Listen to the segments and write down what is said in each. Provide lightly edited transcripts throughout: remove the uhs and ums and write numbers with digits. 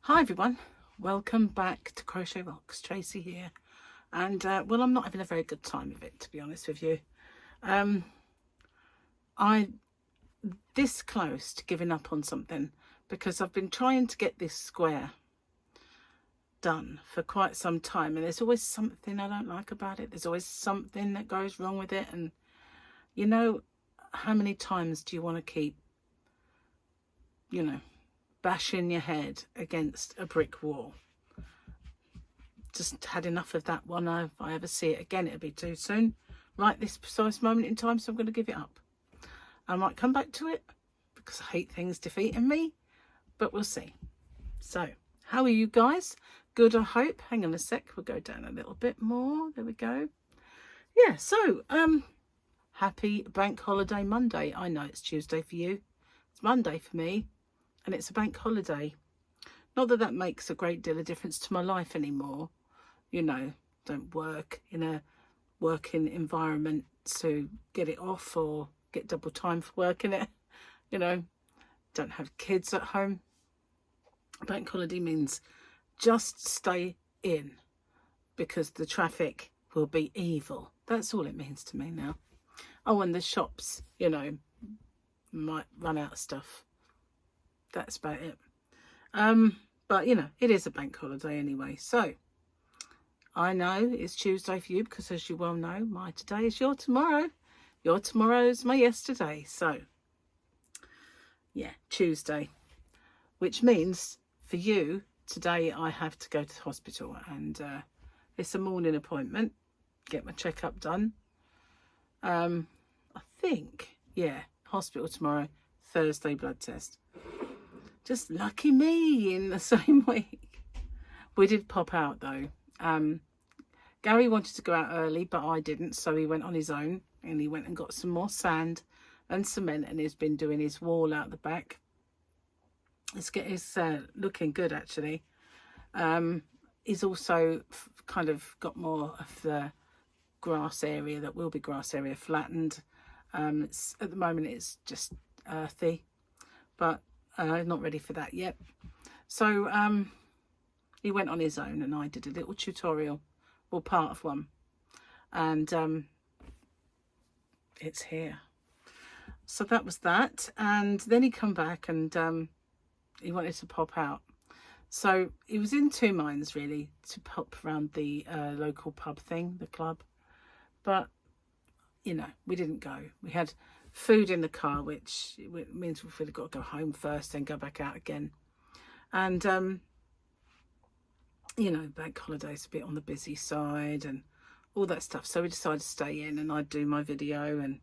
Hi everyone, welcome back to CrochetRocks. Tracy here, and well, I'm not having a very good time of it, to be honest with you. I this close to giving up on something because I've been trying to get this square done for quite some time, and there's always something I don't like about it. There's always something that goes wrong with it, and you know, how many times do you want to keep, bashing your head against a brick wall? Just had enough of that one. If I ever see it again, it'll be too soon. Right this precise moment in time, so I'm going to give it up. I might come back to it because I hate things defeating me, but we'll see. So, how are you guys? Good, I hope. Hang on a sec, we'll go down a little bit more. There we go. Yeah, so, happy Bank Holiday Monday. I know it's Tuesday for you. It's Monday for me. And it's a bank holiday. Not that that makes a great deal of difference to my life anymore. Don't work in a working environment to get it off or get double time for working it. Don't have kids at home. Bank holiday means just stay in because the traffic will be evil. That's all it means to me now. Oh, and the shops, might run out of stuff. That's about it. But it is a bank holiday anyway, so I know it's Tuesday for you because, as you well know, my today is your tomorrow. Your tomorrow is my yesterday. So yeah, Tuesday, which means for you today I have to go to the hospital, and it's a morning appointment, get my checkup done. I think, yeah, hospital tomorrow, Thursday blood test. Just lucky me in the same week. We did pop out though. Gary wanted to go out early, but I didn't, so he went on his own, and he went and got some more sand and cement, and he's been doing his wall out the back. It's looking good actually. He's also kind of got more of the grass area, that will be grass area, flattened. At the moment it's just earthy, but not ready for that yet. So he went on his own, and I did a little tutorial, or part of one, and it's here. So that was that, and then he come back, and he wanted to pop out. So he was in two minds really to pop around the local pub thing, the club, but we didn't go. We had food in the car, which means we've really got to go home first, then go back out again. And bank holidays a bit on the busy side and all that stuff, so we decided to stay in, and I'd do my video and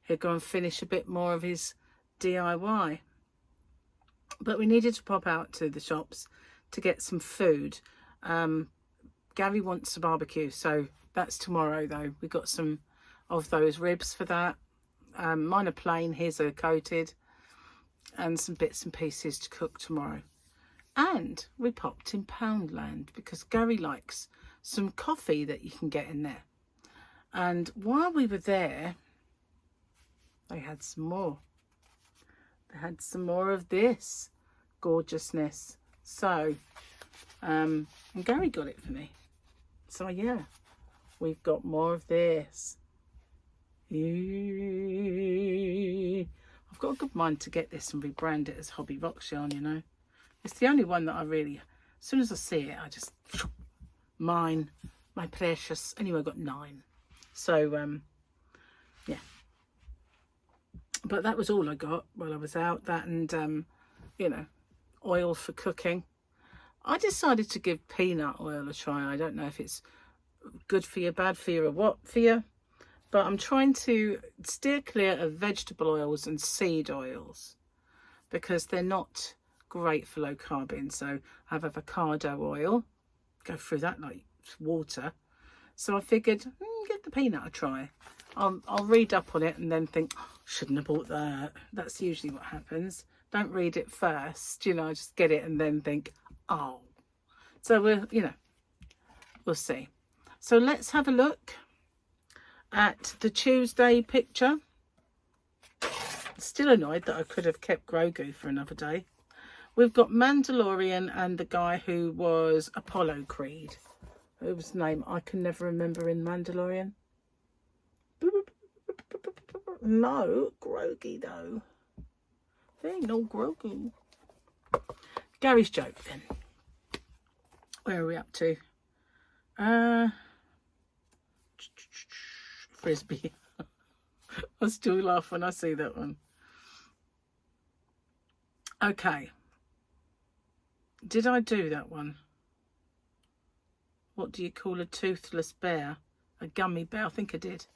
he'd go and finish a bit more of his DIY. But we needed to pop out to the shops to get some food. Gary wants a barbecue, so that's tomorrow though. We got some of those ribs for that. Mine are plain, his are coated, and some bits and pieces to cook tomorrow. And we popped in Poundland because Gary likes some coffee that you can get in there. And while we were there, they had some more. They had some more of this gorgeousness. So, and Gary got it for me. So yeah, we've got more of this. I've got a good mind to get this and rebrand it as Hobby Rocks yarn. It's the only one that I really, as soon as I see it, I just, mine, my precious. Anyway, I got 9. So yeah, but that was all I got while I was out. That and oil for cooking. I decided to give peanut oil a try. I don't know if it's good for you, bad for you, or what for you, but I'm trying to steer clear of vegetable oils and seed oils because they're not great for low carbon. So I have avocado oil, go through that like water. So I figured, give the peanut a try. I'll read up on it and then think, oh, shouldn't have bought that. That's usually what happens. Don't read it first, just get it and then think, oh. So we'll see. So let's have a look at the Tuesday picture. Still annoyed that I could have kept Grogu for another day. We've got Mandalorian and the guy who was Apollo Creed. Who was his name? I can never remember in Mandalorian. No, Grogu though. There ain't no Grogu. Gary's joke then. Where are we up to? Frisbee. I still laugh when I see that one. Okay. Did I do that one? What do you call a toothless bear? A gummy bear? I think I did.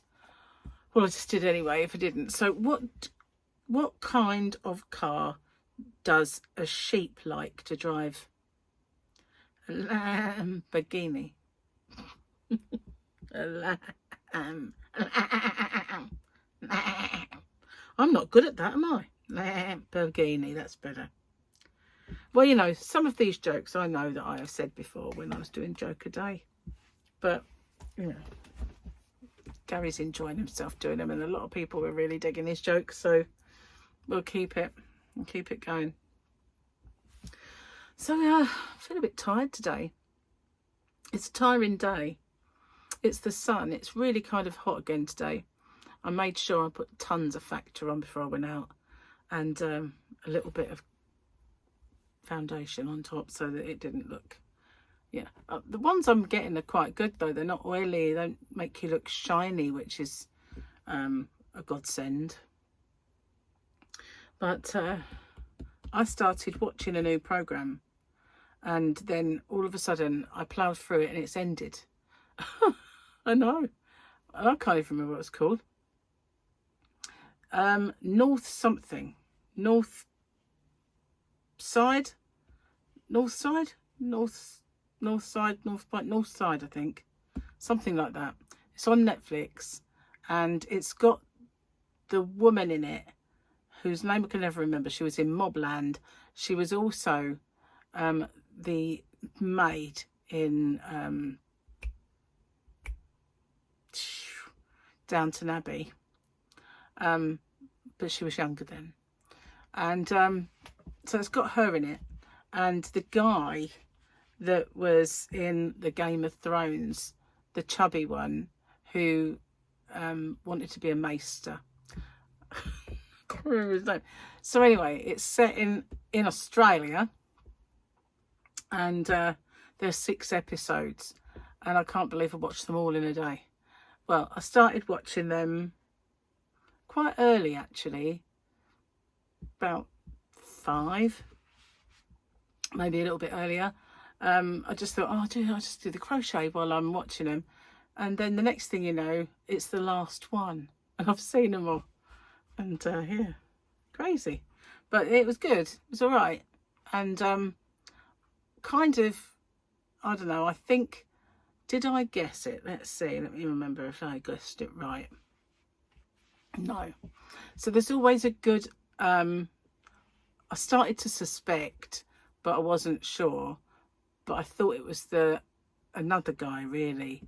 Well, I just did anyway if I didn't. So what kind of car does a sheep like to drive? A Lamborghini. A lamb. I'm not good at that, am I? Lamborghini, that's better. Well, you know, some of these jokes I know that I have said before when I was doing Joke a Day. But, you know, Gary's enjoying himself doing them, and a lot of people are really digging his jokes, so we'll keep it and keep it going. So, I feel a bit tired today. It's a tiring day. It's the sun. It's really kind of hot again today. I made sure I put tons of Factor on before I went out, and a little bit of foundation on top so that it didn't look, yeah. The ones I'm getting are quite good though. They're not oily. They don't make you look shiny, which is a godsend. But I started watching a new program, and then all of a sudden I ploughed through it and it's ended. I know. I can't even remember what it's called. North something. North side, I think, something like that. It's on Netflix, and it's got the woman in it whose name I can never remember. She was in Mobland. She was also the maid in Downton Abbey, but she was younger then, and so it's got her in it, and the guy that was in the Game of Thrones, the chubby one, who wanted to be a maester. I can't remember his name. So anyway, it's set in Australia, and there's 6 episodes, and I can't believe I watched them all in a day. Well, I started watching them quite early, actually, about 5, maybe a little bit earlier. I just thought, oh, I'll just do the crochet while I'm watching them. And then the next thing you know, it's the last one. And I've seen them all. And yeah, crazy. But it was good. It was all right. And kind of, I don't know, I think, did I guess it? Let's see. Let me remember if I guessed it right. No. So there's always a good, I started to suspect, but I wasn't sure. But I thought it was another guy, really.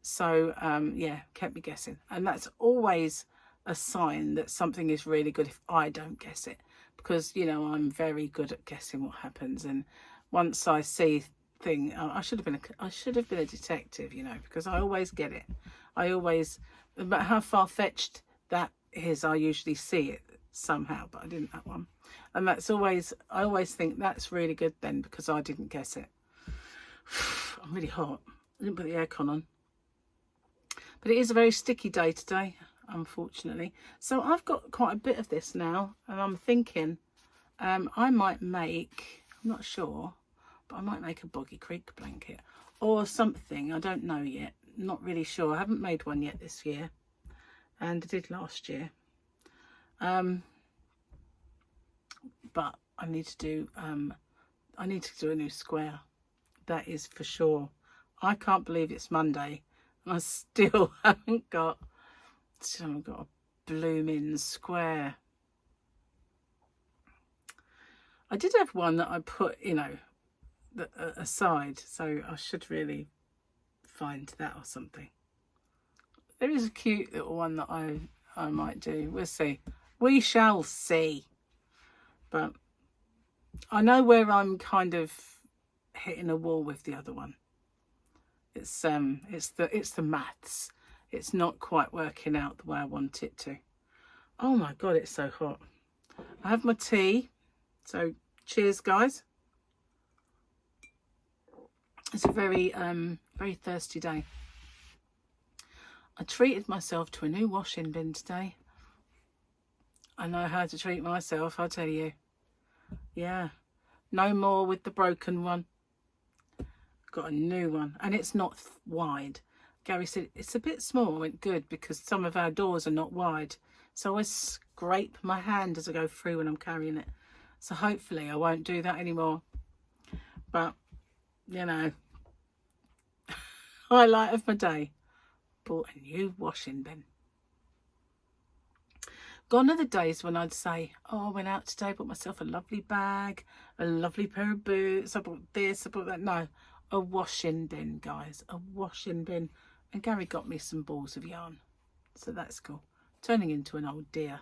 So, yeah, kept me guessing. And that's always a sign that something is really good if I don't guess it. Because, you know, I'm very good at guessing what happens. And once I see thing, I should have been a detective, you know, because I always get it. I always, no matter how far-fetched that is, I usually see it somehow, but I didn't that one. And that's always, I always think that's really good then, because I didn't guess it. I'm really hot. I didn't put the aircon on. But it is a very sticky day today, unfortunately. So I've got quite a bit of this now, and I'm thinking I might make, I'm not sure, but I might make a Boggy Creek blanket or something. I don't know yet. Not really sure. I haven't made one yet this year, and I did last year. But I need to do a new square. That is for sure. I can't believe it's Monday and I still haven't got a blooming square. I did have one that I put, you know, aside, so I should really find that or something. There is a cute little one that I might do. We'll see. We shall see. But I know where I'm kind of hitting a wall with the other one. It's the maths. It's not quite working out the way I want it to. Oh my God, it's so hot. I have my tea. So cheers, guys. It's a very very thirsty day. I treated myself to a new washing bin today. I know how to treat myself, I'll tell you. Yeah, no more with the broken one. Got a new one, and it's not wide. Gary said it's a bit small. I went, good, because some of our doors are not wide, so I scrape my hand as I go through when I'm carrying it. So hopefully I won't do that anymore. But you know, highlight of my day, bought a new washing bin. Gone are the days when I'd say, oh, I went out today, bought myself a lovely bag, a lovely pair of boots, I bought this, I bought that. No, a washing bin, guys, a washing bin. And Gary got me some balls of yarn, so that's cool. Turning into an old dear.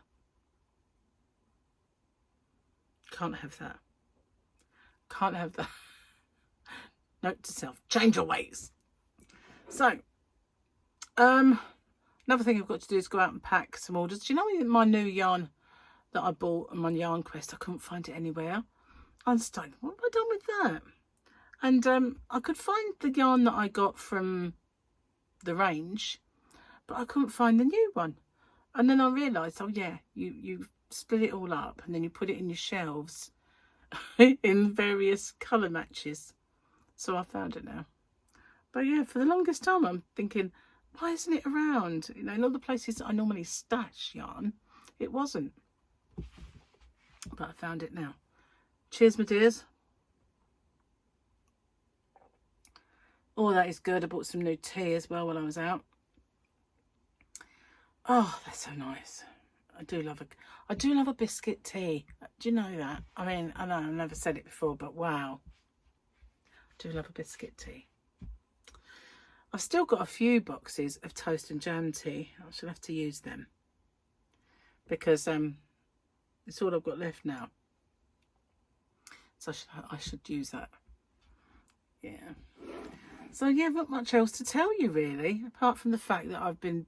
Can't have that. Can't have that. Note to self, change your ways. So, another thing I've got to do is go out and pack some orders. Do you know my new yarn that I bought on my yarn quest? I couldn't find it anywhere. I was like, what have I done with that? And I could find the yarn that I got from the range, but I couldn't find the new one. And then I realised, oh yeah, you split it all up and then you put it in your shelves in various colour matches. So I found it now. But yeah, for the longest time I'm thinking, why isn't it around? You know, in all the places that I normally stash yarn, it wasn't. But I found it now. Cheers, my dears. Oh, that is good. I bought some new tea as well while I was out. Oh, that's so nice. I do love a biscuit tea. Do you know that? I mean, I know I've never said it before, but wow. I do love a biscuit tea. I've still got a few boxes of toast and jam tea. I should have to use them because it's all I've got left now. So I should use that. Yeah. So yeah, not much else to tell you really, apart from the fact that I've been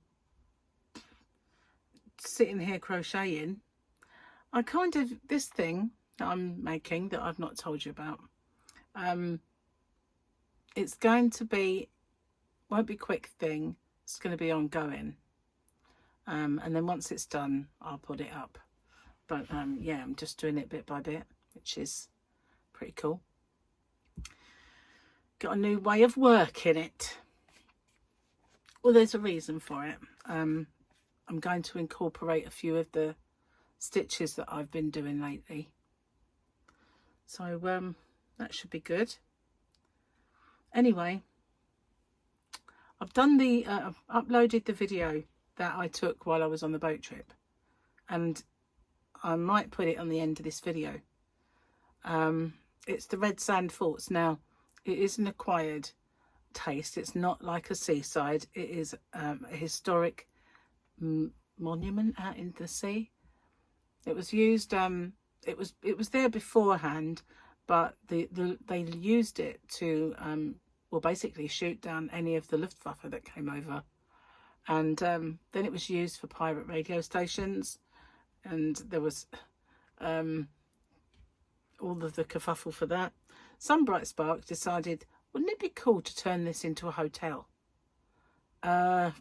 sitting here crocheting. I kind of, this thing that I'm making that I've not told you about, it's going to be, won't be a quick thing, it's going to be ongoing. And then once it's done, I'll put it up. But yeah, I'm just doing it bit by bit, which is pretty cool. Got a new way of working it. Well, there's a reason for it. I'm going to incorporate a few of the stitches that I've been doing lately. So that should be good. Anyway, I've done the, I've uploaded the video that I took while I was on the boat trip. And I might put it on the end of this video. It's the red sand forts. Now, it is an acquired taste. It's not like a seaside. It is a historic monument out in the sea. It was used. It was there beforehand, but they used it to well, basically shoot down any of the Luftwaffe that came over, and then it was used for pirate radio stations, and there was all of the kerfuffle for that. Some bright spark decided, wouldn't it be cool to turn this into a hotel? I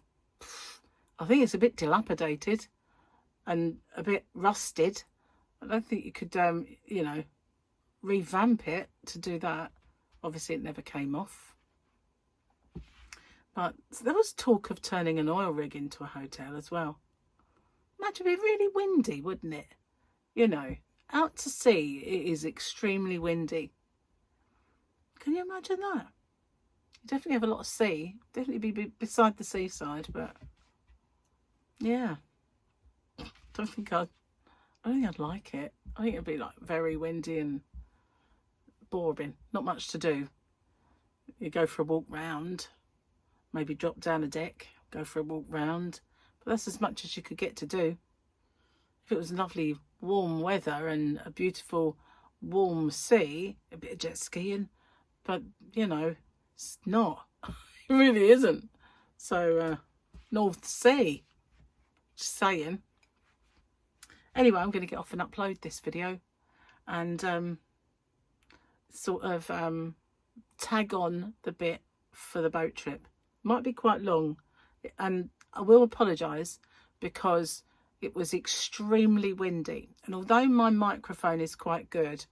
think it's a bit dilapidated and a bit rusted. I don't think you could, you know, revamp it to do that. Obviously, it never came off. But there was talk of turning an oil rig into a hotel as well. Imagine it'd be really windy, wouldn't it? You know, out to sea, it is extremely windy. Can you imagine that? You definitely have a lot of sea. Definitely be beside the seaside, but yeah. I don't think I'd like it. I think it'd be like very windy and boring. Not much to do. You go for a walk round, maybe drop down a deck, go for a walk round. But that's as much as you could get to do. If it was lovely warm weather and a beautiful warm sea, a bit of jet skiing, but you know, it's not. It really isn't. So North Sea, just saying. Anyway, I'm going to get off and upload this video and sort of tag on the bit for the boat trip. Might be quite long, and I will apologise because it was extremely windy, and although my microphone is quite good,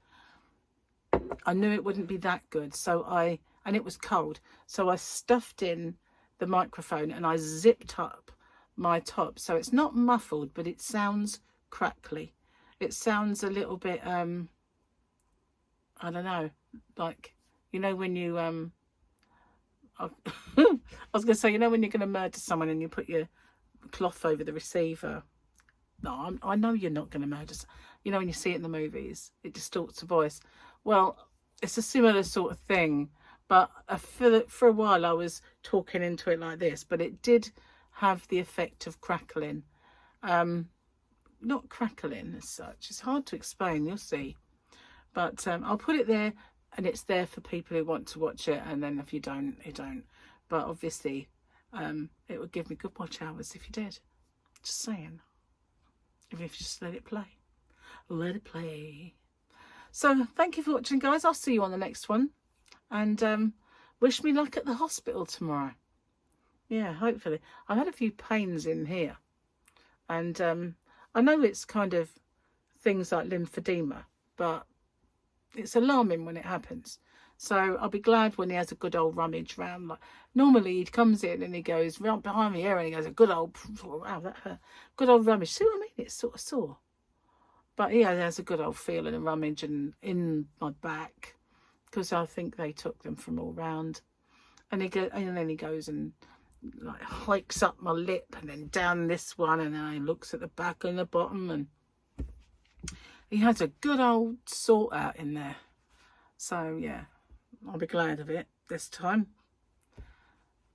I knew it wouldn't be that good, and it was cold, so I stuffed in the microphone and I zipped up my top, so it's not muffled, but it sounds crackly. It sounds a little bit I don't know, like, you know, when you I was gonna say, you know, when you're gonna murder someone and you put your cloth over the receiver. No, I know you're not gonna murder, you know, when you see it in the movies, it distorts the voice. Well, it's a similar sort of thing, but for a while I was talking into it like this, but it did have the effect of crackling. Not crackling as such, it's hard to explain, you'll see, but I'll put it there, and it's there for people who want to watch it, and then if you don't, you don't. But obviously it would give me good watch hours if you did, just saying, if you just let it play. So thank you for watching, guys. I'll see you on the next one, and wish me luck at the hospital tomorrow. Yeah, hopefully. I've had a few pains in here, and I know it's kind of things like lymphedema, but it's alarming when it happens. So I'll be glad when he has a good old rummage round. Like, normally he comes in and he goes right behind me here and he goes, a good old, wow, that hurt. Good old rummage. See what I mean? It's sort of sore. But he has a good old feel and a rummage and in my back, because I think they took them from all round. And then he goes and like hikes up my lip and then down this one, and then he looks at the back and the bottom, and he has a good old sort out in there. So yeah, I'll be glad of it this time,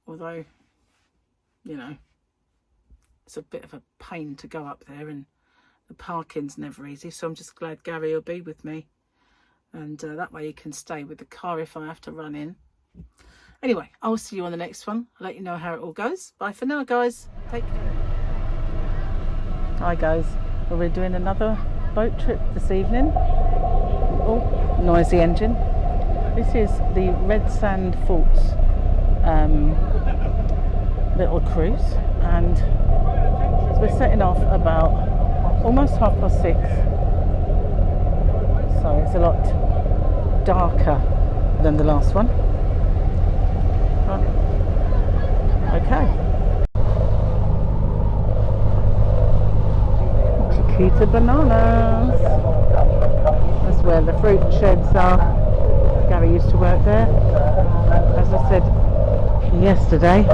although, you know, it's a bit of a pain to go up there, and the parking's never easy, so I'm just glad Gary will be with me, and that way he can stay with the car if I have to run in. Anyway, I'll see you on the next one. I'll let you know how it all goes. Bye for now, guys. Take care. Hi, guys. Well, we're doing another boat trip this evening. Oh, noisy engine. This is the Red Sand Forts little cruise, and so we're setting off about almost 6:30. So it's a lot darker than the last one. Okay. Chiquita bananas. That's where the fruit sheds are. Gary used to work there. As I said yesterday.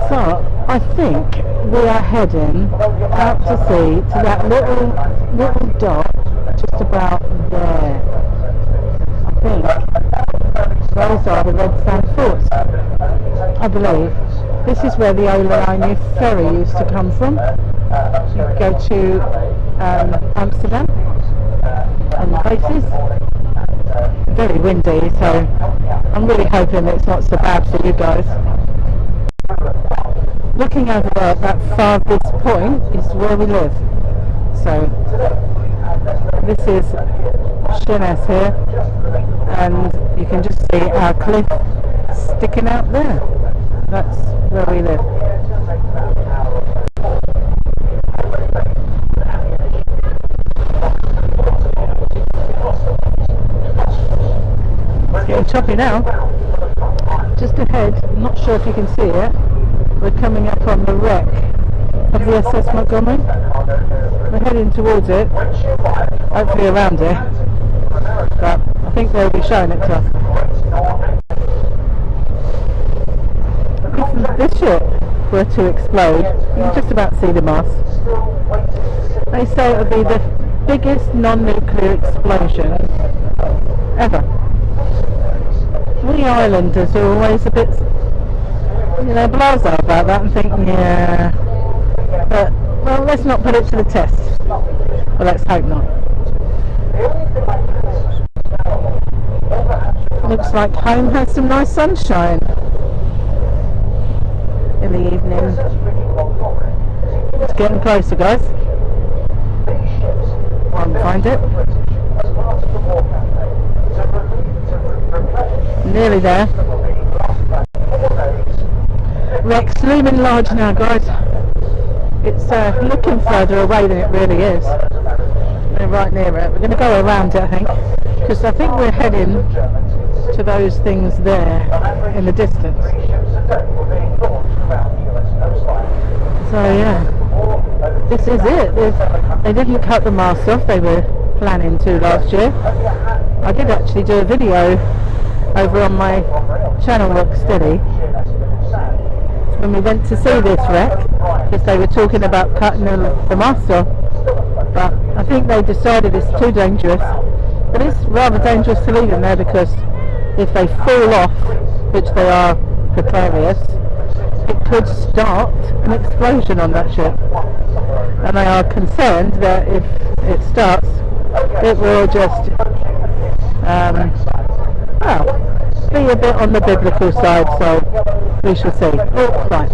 So I think we are heading out to sea to that little dot just about there. I think those are the Red Sand Forts, I believe. This is where the Ola ferry used to come from. You go to Amsterdam and the bases. Very windy, so I'm really hoping it's not so bad for you guys. Looking over there at that farthest point is where we live. So this is Sheerness here, and you can just see our cliff sticking out there. That's where we live. It's getting choppy now. Just ahead, I'm not sure if you can see it, we're coming up on the wreck of the SS Montgomery. We're heading towards it, hopefully around it, but I think they'll be showing it to us. If this ship were to explode, you can just about see the mast. They say it would be the biggest non-nuclear explosion ever. We islanders are always a bit you know, blasé about that and think, yeah, but, well, let's not put it to the test. Well, let's hope not. Looks like home has some nice sunshine in the evening. It's getting closer, guys. I'll find it. Nearly there. Rex looming large now, guys. It's looking further away than it really is. We're right near it. We're going to go around it, I think, because I think we're heading to those things there in the distance. So yeah, this is it. They didn't cut the mast off. They were planning to last year. I did actually do a video over on my channel Rock Steady when we went to see this wreck, because they were talking about cutting the mast off, but I think they decided it's too dangerous. But it's rather dangerous to leave them there, because if they fall off, which they are precarious, it could start an explosion on that ship, and they are concerned that if it starts, it will just well, be a bit on the biblical side, so we shall see. Oh, right.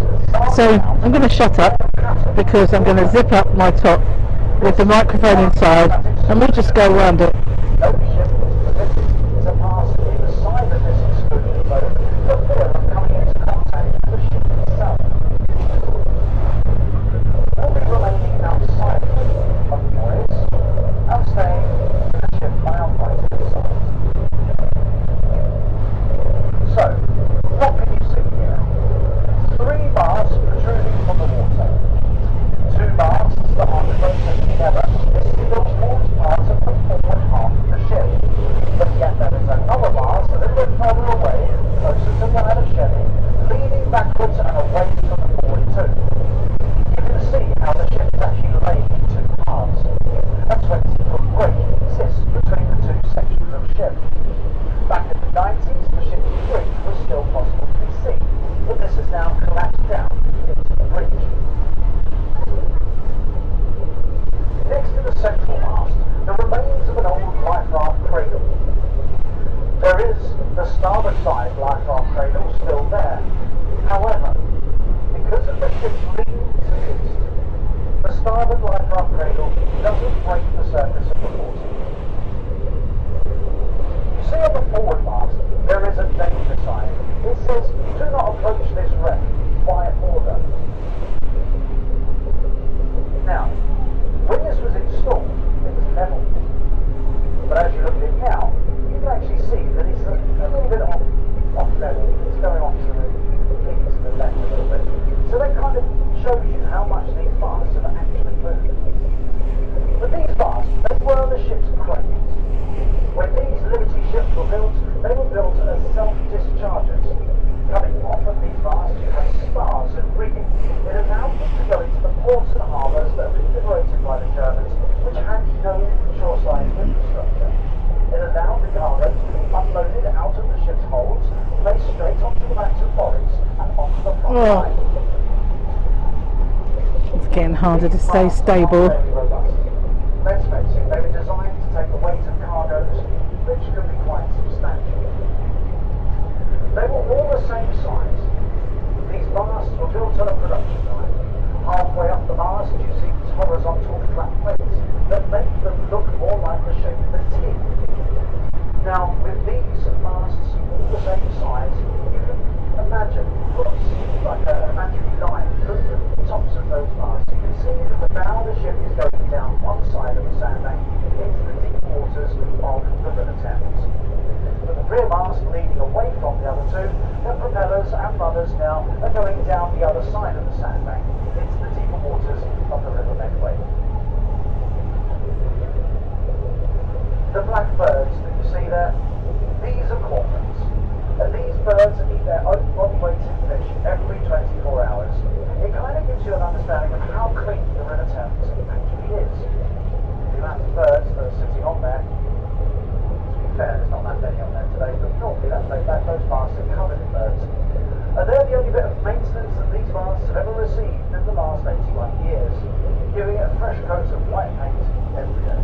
So I'm going to shut up, because I'm going to zip up my top with the microphone inside, and we'll just go around it. Harder to stay stable. Let's face it, they were designed to take the weight of cargoes, which can be quite substantial. They were all the same size. These masts were built on a production line. Halfway up the mast, you see these horizontal flat plates that make them look more like the shape of a T. Now, with these masts all the same size, you can imagine what's like an imaginary line through the tops of those masts. See that the bow of the ship is going down one side of the sandbank into the deep waters of the River Thames. With the rear mast leading away from the other two, the propellers and rudders now are going down the other side of the sandbank into the deeper waters of the fresh coat of white paint every day.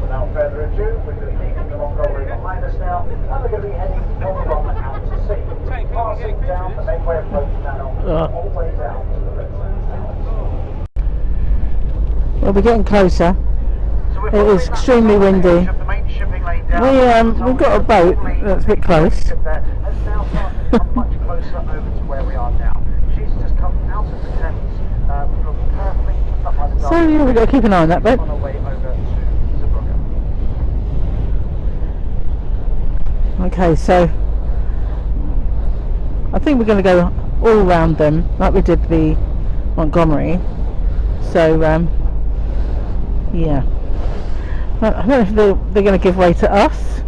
Without further ado, we're going to be leaving the Montgomery behind us now, and we're going to be heading on out to sea, passing down the Medway approach channel, all the way down to the Red Sand Towers. Well, we're getting closer. It is extremely windy. We've got a boat that's a bit close. Has now started to come much closer over to where we are now. She's just come out of the Thames from perfectly up by the So yeah, we've got to keep an eye on that boat. on our way over to Zeebrugge. Okay, so I think we're going to go all round them like we did the Montgomery. So yeah, I don't know if they're going to give way to us,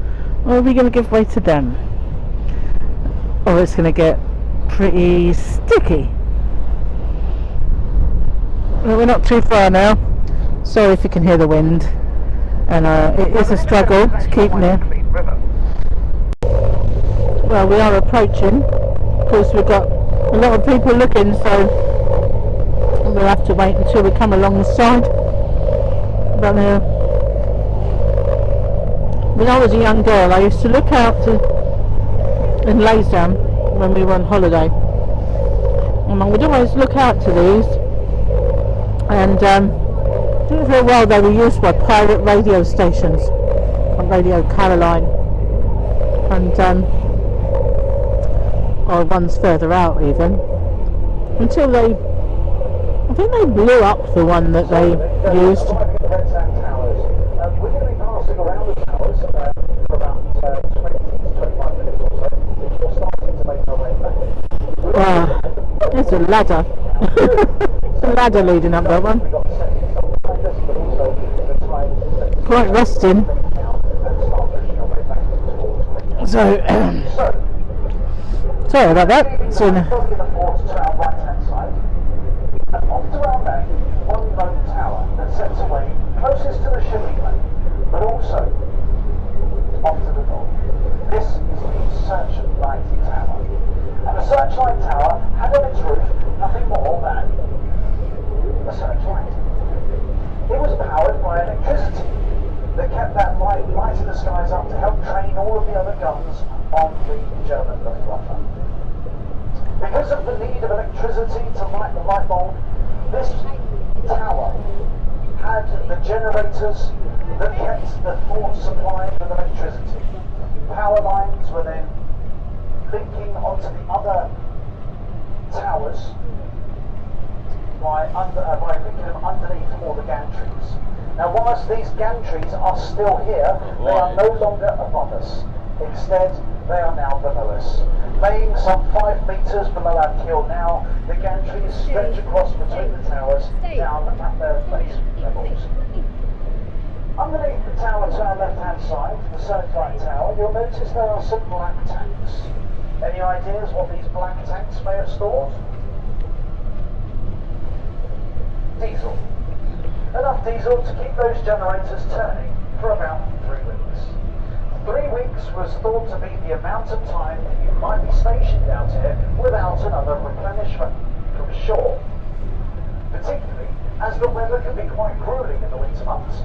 or are we going to give way to them, or it's going to get pretty sticky. Well, we're not too far now. Sorry if you can hear the wind, and it is a struggle to keep near. Well, we are approaching. Of course, we've got a lot of people looking, so we'll have to wait until we come along the side. But when I was a young girl, I used to look out in Laysdown when we were on holiday, and I would always look out to these. And I think for a while they were used by pirate radio stations, on Radio Caroline, and or ones further out even, until I think they blew up the one that they used. We're going to be passing around the towers for about 20 to 25 minutes or so before starting to make our way back. There's a ladder. There's a ladder leading up that one. Quite rusting. So, sorry about that. So, off to our right-hand side, and off to our left, one lone tower that sets away closest to the shipping lane, but also off to the north. This is the Searchlight Tower, and the Searchlight Tower had on its roof nothing more than a searchlight. It was powered by electricity that kept that light in the skies up to help train all of the other guns on the German Luftwaffe. Because of the need of electricity to light the light bulb, this tower had the generators that kept the fort supplied with electricity. Power lines were then linking onto the other towers by linking them underneath all the gantries. Now, whilst these gantries are still here, they are no longer above us. Instead, they are now below us. Laying some 5 metres below our keel now, the gantries stretch across between the towers down at their base levels. Underneath the tower to our left-hand side, the Searchlight Tower, you'll notice there are some black tanks. Any ideas what these black tanks may have stored? Diesel. Enough diesel to keep those generators turning for about 3 weeks. 3 weeks was thought to be the amount of time that you might be stationed out here without another replenishment from shore. Particularly as the weather can be quite grueling in the winter months.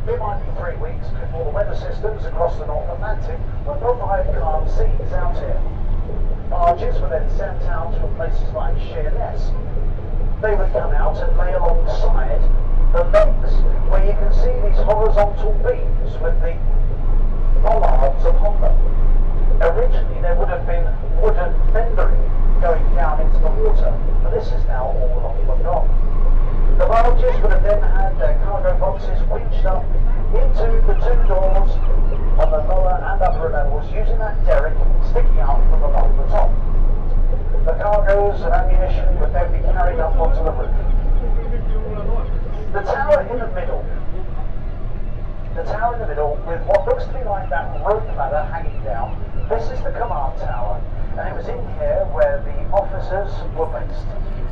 It might be 3 weeks before the weather systems across the North Atlantic will provide calm seas out here. Barges were then sent out from places like Sheerness. They would come out and lay alongside the legs where you can see these horizontal beams with the bollards upon them. Originally there would have been wooden fendering going down into the water, but this is now all long gone. The barges would have then had their cargo boxes winched up into the 2 doors on the lower and upper levels using that derrick sticking out from above the top. The cargoes of ammunition would then be carried up onto the roof. The tower in the middle with what looks to be like that rope ladder hanging down, this is the command tower, and it was in here where the officers were based.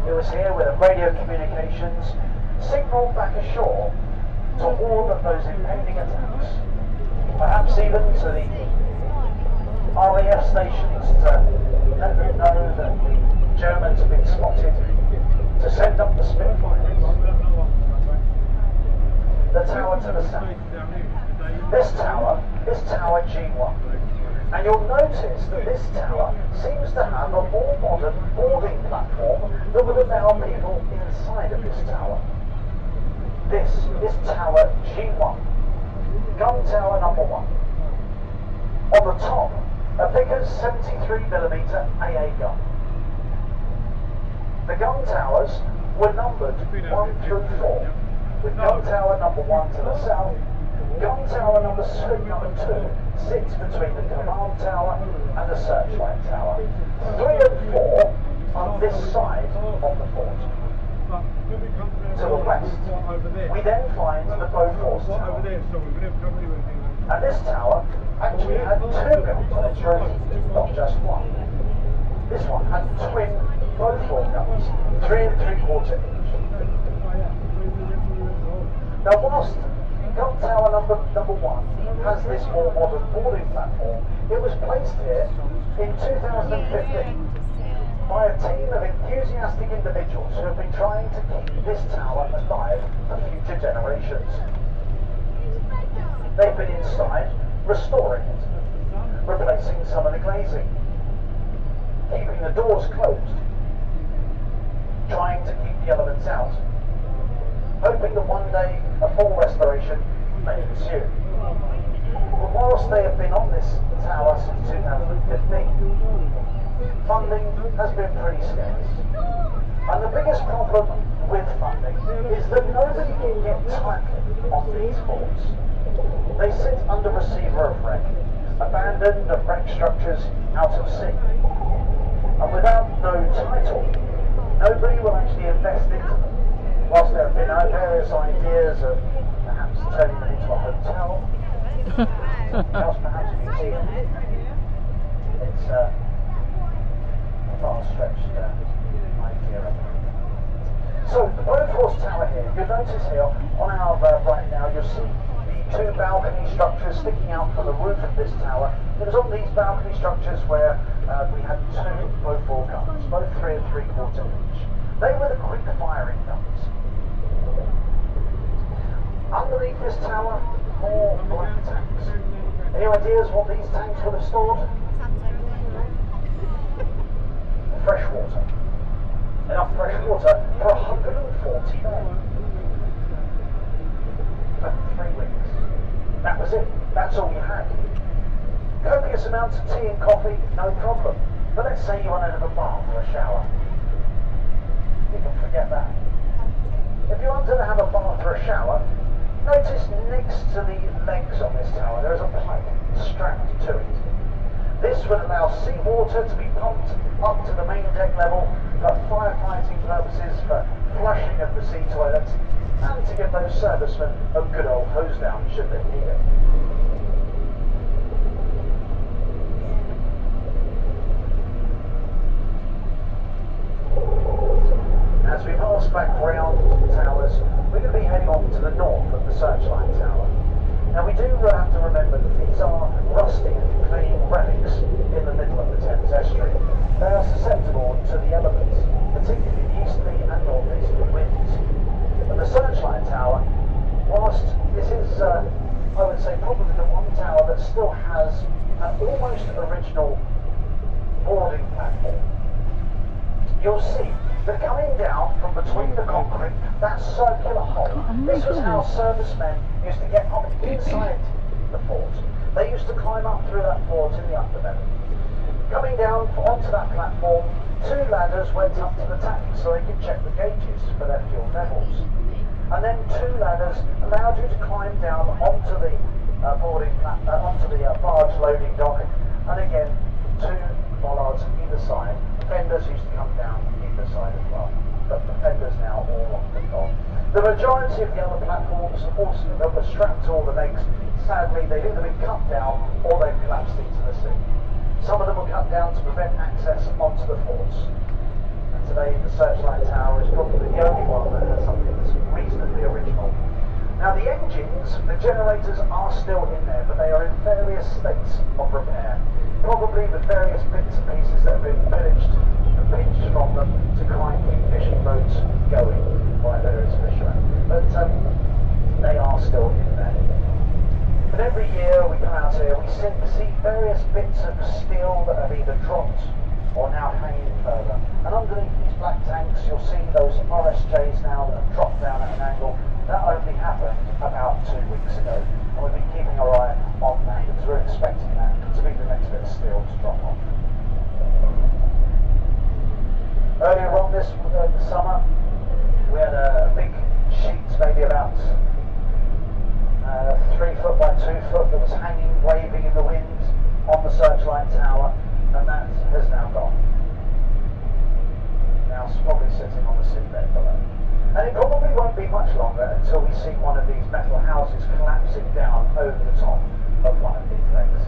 It was here where the radio communications signalled back ashore to warn of those impending attacks. Perhaps even to the RAF stations to notice that this tower seems to have a more modern boarding platform that would allow people inside of this tower. This is Tower G1, gun tower number 1. On the top, a Vickers 73mm AA gun. The gun towers were numbered 1 through 4, with gun tower number 1 to the south. Gun tower number 2 sits between the command tower and the searchlight tower. 3 and 4 on this side of the fort. To the west, we then find the Beaufort Tower. And this tower actually had 2 guns on its roof, not just 1. This one had twin Beaufort guns, 3 3/4 inch. Now whilst gun tower number 1 has this more modern boarding platform, it was placed here in 2015 by a team of enthusiastic individuals who have been trying to keep this tower alive for future generations. They've been inside, restoring it, replacing some of the glazing, keeping the doors closed, trying to keep the elements out, hoping that one day a full restoration may ensue. But whilst they have been on this tower since 2015, funding has been pretty scarce. And the biggest problem with funding is that nobody can get title on these forts. They sit under receiver of wreck, abandoned of wreck structures out of sea. And without no title, nobody will actually invest into them. Whilst there have been various ideas of perhaps turning them into a hotel, else perhaps a museum, it's a far-stretched idea. So the Beaufort Tower here, you'll notice here on our right now, you'll see the 2 balcony structures sticking out from the roof of this tower. It was on these balcony structures where we had 2 Beaufort guns, both 3 3/4 inch. They were the quick firing guns. Underneath this tower, more black tanks. Any ideas what these tanks would have stored? Fresh water. Enough fresh water for 140 men. For 3 weeks. That was it. That's all you had. Copious amounts of tea and coffee, no problem. But let's say you wanted a bath or a shower. You can forget that. If you wanted to have a bath or a shower, notice next to the legs on this tower there is a pipe strapped to it. This would allow seawater to be pumped up to the main deck level for firefighting purposes, for flushing of the sea toilets, and to give those servicemen a good old hose down should they need it. As we pass back round the towers, we're going to be heading on to the north of the Searchlight Tower. Now we do have to remember that these are rusty and clean relics in the middle of the Thames estuary. They are susceptible to the elements, particularly the easterly and northeasterly winds. And the Searchlight Tower, whilst this is, I would say, probably the one tower that still has an almost original boarding platform, you'll see that coming down from between the concrete, that circular hole, this was how servicemen used to get up inside the fort. They used to climb up through that fort in the underbelly. Coming down onto that platform, 2 ladders went up to the tank so they could check the gauges for their fuel levels. And then 2 ladders allowed you to climb down onto the barge loading dock, and again 2 bollards either side. The fenders used to come down either side as well, but the fenders now all on the dock. The majority of the other platforms also that were strapped to all the legs, sadly they've either been cut down or they've collapsed into the sea. Some of them were cut down to prevent access onto the forts. And today the Searchlight Tower is probably the only one that has something that's reasonably original. Now the engines, the generators are still in there, but they are in various states of repair. Probably with various bits and pieces that have been pillaged and pinched from them to try and keep fishing boats going by various fishermen. But they are still in there. But every year we come out here, we see various bits of steel that have either dropped or now hanging further. And underneath these black tanks, you'll see those RSJs now that have dropped down at an angle. That only happened about 2 weeks ago. And we've been keeping our eye on that because we're expecting that to be the next bit of steel to drop off. Earlier on this summer, we had a big sheet, maybe about 3 foot by 2 foot, that was hanging, waving in the wind on the searchlight tower, and that has now gone. Now it's probably sitting on the seabed below. And it probably won't be much longer until we see one of these metal houses collapsing down over the top of one of these legs.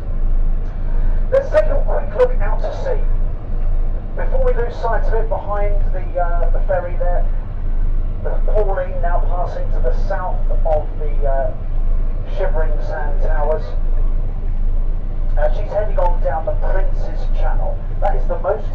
Let's take a quick look out to sea. Before we lose sight of it, behind the ferry there, the Pauline now passing to the south of the Shivering Sand Towers. She's heading on down the Prince's Channel. That is the most